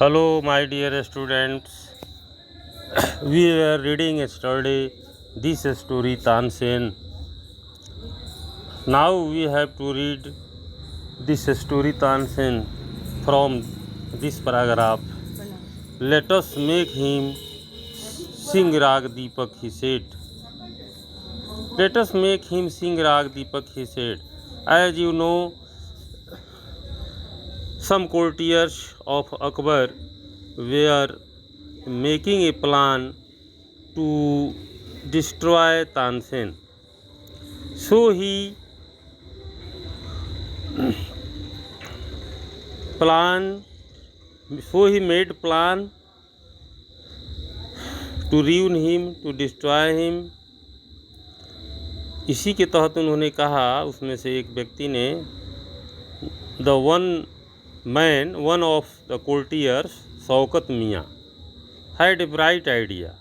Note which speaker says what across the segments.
Speaker 1: Hello, my dear students. We are reading yesterday this story Tansen. Now we have to read this story Tansen from this paragraph. Let us make him sing Rag Deepak, he said. Let us make him sing Rag Deepak, he said. As you know, some courtiers of Akbar were making a plan to destroy Tansen. So he made plan to ruin him, to destroy him. इसी के तहत उन्होंने कहा, उसमें से एक व्यक्ति ने, the one of the courtiers, Shaukat मियाँ, had a bright idea.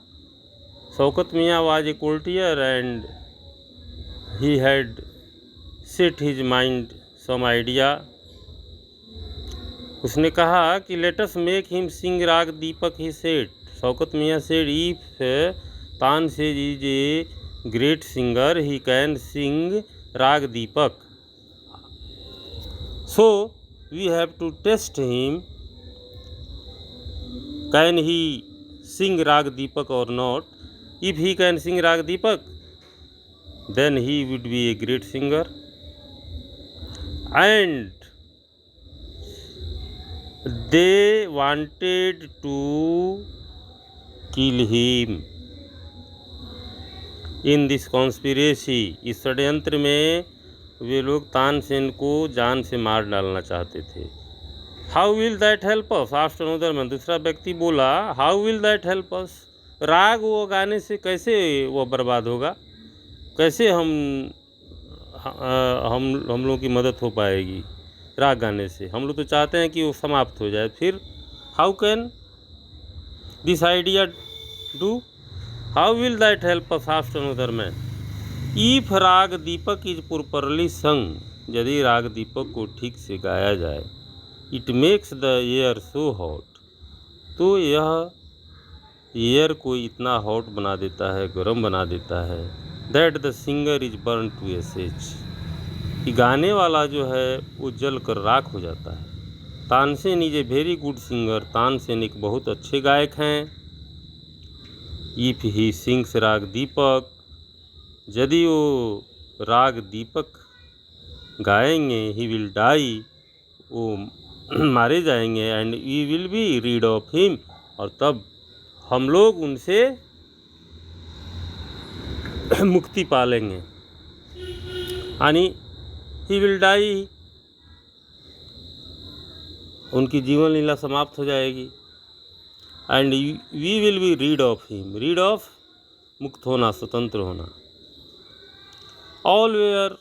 Speaker 1: Shaukat Miyan was a courtier and he had set his mind some idea. उसने कहा कि let us make him sing Rag Deepak, he said. Shaukat Miyan said, if Tansen is a great singer, he can sing Rag Deepak. So we have to test him. Can he sing Rag Deepak or not? If he can sing Rag Deepak, then he would be a great singer. And they wanted to kill him in this conspiracy. इस षड्यंत्र में वे लोग तानसेन को जान से मार डालना चाहते थे. How will that help us? After another man, दूसरा व्यक्ति बोला, how will that help us? राग वो गाने से कैसे वो बर्बाद होगा? कैसे हम लोग की मदद हो पाएगी राग गाने से? हम लोग तो चाहते हैं कि वो समाप्त हो जाए. फिर how can this idea do? How will that help us? After another man. If राग दीपक इज प्रॉपरली संग, यदि राग दीपक को ठीक से गाया जाए, it makes the air so hot, तो यह एयर को इतना हॉट बना देता है, गर्म बना देता है, that the singer is burn to ashes, कि गाने वाला जो है वो जल कर राख हो जाता है. Tansen is a very good singer. Tansen एक बहुत अच्छे गायक हैं. इफ ही सिंग्स राग दीपक, यदि वो राग दीपक गाएंगे, ही विल डाई, वो मारे जाएंगे, and we will be rid of him, और तब हम लोग उनसे मुक्ति पालेंगे. यानी ही विल डाई, उनकी जीवन लीला समाप्त हो जाएगी. And we will be rid of him. Rid of, मुक्त होना, स्वतंत्र होना. All were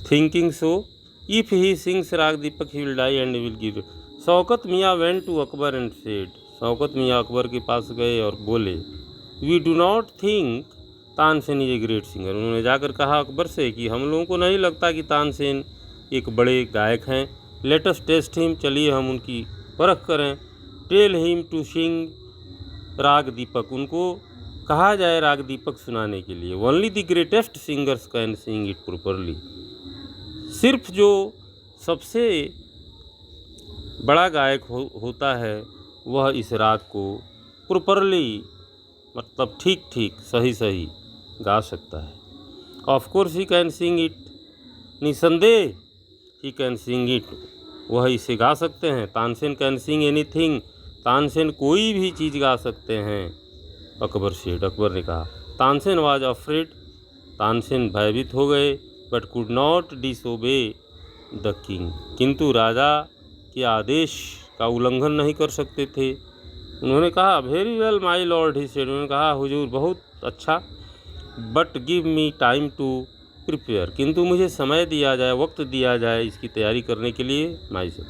Speaker 1: thinking so. If he sings Rag Deepak, he will die and he will give. Shaukat मियाँ went to Akbar and said, Shaukat मियाँ अकबर के पास गए और बोले, we do not think Tansen is a great singer. उन्होंने जाकर कहा अकबर से कि हम लोगों को नहीं लगता कि तानसेन एक बड़े गायक हैं. let us test him, चलिए हम उनकी परख करें. tell him to sing राग दीपक, उनको कहा जाए राग दीपक सुनाने के लिए. only the greatest singers can sing it properly. सिर्फ जो सबसे बड़ा गायक होता है वह इस राग को प्रॉपरली, मतलब ठीक ठीक, सही सही गा सकता है. Of course he can sing it, निसंदेह ही कैन सिंग इट, वह इसे गा सकते हैं. Tansen can sing anything, Tansen कोई भी चीज़ गा सकते हैं. अकबर सेठ, अकबर ने कहा. तानसेन वाज अफ्रेड, तानसेन भयभीत हो गए. But could not disobey the king, किंतु राजा के आदेश का उल्लंघन नहीं कर सकते थे. उन्होंने कहा, very well my lord, he said. उन्होंने कहा, हुजूर बहुत अच्छा, but give me time to prepare, किंतु मुझे समय दिया जाए, वक्त दिया जाए इसकी तैयारी करने के लिए. माई said.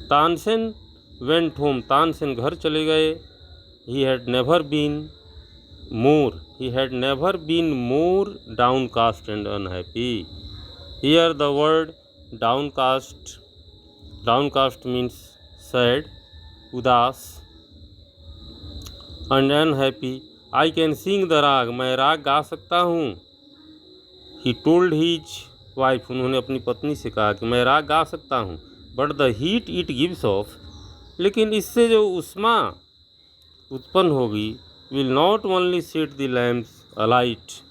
Speaker 1: Tansen went home, Tansen घर चले गए. He had never been more downcast and unhappy. Here the word downcast. Downcast means sad, उदास, and unhappy. I can sing the राग, मैं राग गा सकता हूँ. He told his wife, उन्होंने अपनी पत्नी से कहा कि मैं राग गा सकता हूँ. But the heat it gives off, लेकिन इससे जो उष्मा उत्पन्न होगी, will not only set the lamps alight,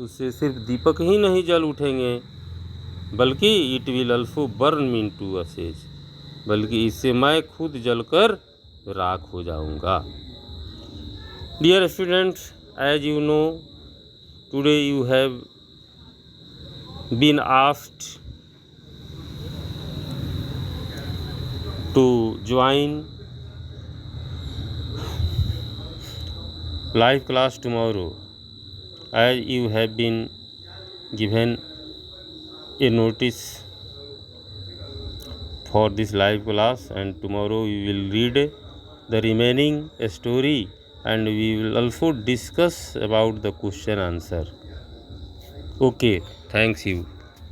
Speaker 1: उससे सिर्फ दीपक ही नहीं जल उठेंगे, बल्कि it will also burn me into ashes, बल्कि इससे मैं खुद जलकर राख हो जाऊंगा. Dear students, as you know, today you have been asked to join live class tomorrow, as you have been given a notice for this live class, and tomorrow we will read the remaining story, and we will also discuss about the question answer. Okay, thanks you.